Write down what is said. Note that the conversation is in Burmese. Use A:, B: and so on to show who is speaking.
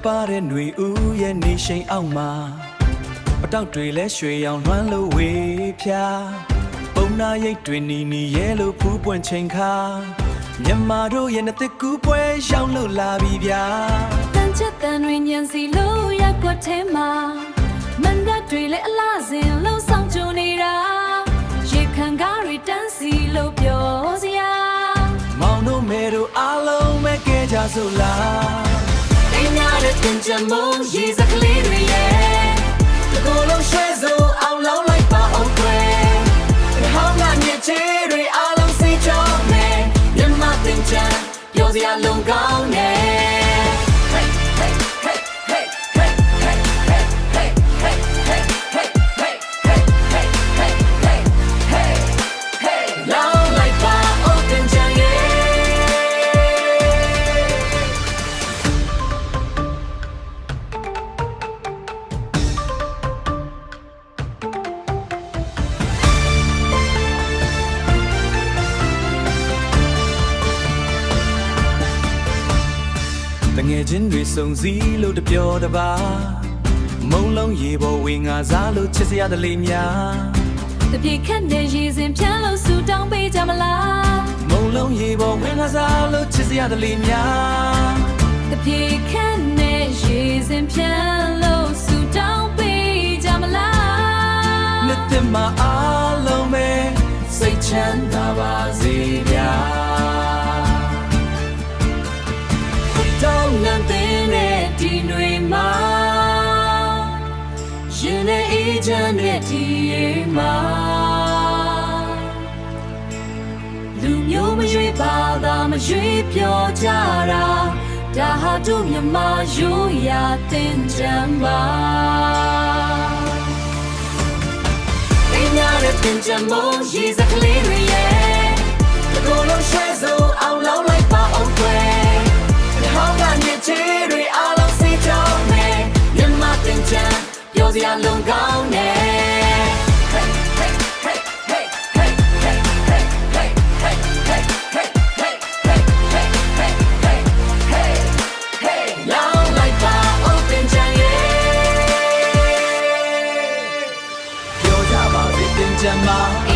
A: ပါတဲ့ຫນွေဦးရဲ့နေရှိန်အောက်မှာပတောက်တွေလဲရွှေရောင်လွှမ်းလို့ဝေဖြာပုံနာရိတ်တွေနီနီရဲလို့ဖူးပွင့်ချိန်ခါမြန်မာတို့ရဲ့နှစ်သက်ကူးပွဲရောက်လို့လာပြီဗျာ
B: တန်ချက်တန်တွေညံစီလို့ရက်ွက်ထဲမှာမန္တတွေလဲအလားစဉ်လုံးဆောင်ကြနေတာရေခံကားတွေတန်းစီလို့ပြောစရာ
A: မောင်တို့မဲတို့အားလုံးပဲကဲကြစို့လား
B: တင်ရတဲ့တင်ချမုံရေစကလေးတွေရဲ့
A: တကူလုံးရွှဲစို့အောင်လောင်းလိုက်ပါအောင်ခွဲဟောင်းကမြစ်ချေတွေအားလုံးစိတ်ကြောမယ်မြန်မာတင်ချမ်းပြောစရာလုံးကောင်းနေတငယ်ချင်းတွေစုံစည်းလို့တပြောတပါမုံလုံးရေပေါ်ဝေငါစားလို့ချစ်စရာတလေးများ
B: တပြေခက်တဲ့ရေစင်ဖြန်းလို့ဆူတောင်းပေးကြမလား
A: မုံလုံးရေပေါ်ဝေငါစားလို့ချစ်စရာတလေးများ
B: တပြေခက်တဲ့ရေစင်ဖြန်းလို့ဆူတောင်းပေးကြမလား
A: နှစ်သက်မှာအားလုံးပဲစိတ်ချမ်းသာပါစေဗျာ
B: တောင်းနှံတဲ့ဒီຫນွေမှာရင်နဲ့အေးချမ်းတဲ့ဒီရေမှာလူမျိုးမရွေးပါသာမရွေးပြောကြတာဒါဟာတို့မြန်မာရိုးရာတင်ကြံပါတင်ရတဲ့တင်ကြံမုံရေစကလေးတွေရဲ့
A: တကူလုံးရွှဲစို့အောင်လောင်းလိုက်ပါအောင်ခွဲဟောင်းကမြစ်ချေတွေအားလုံးစိတ်ကြောမယ်မြန်မာတင်ချမ်းပြောစရာလုံးကောင်းနေတင်ချမ်းမှာ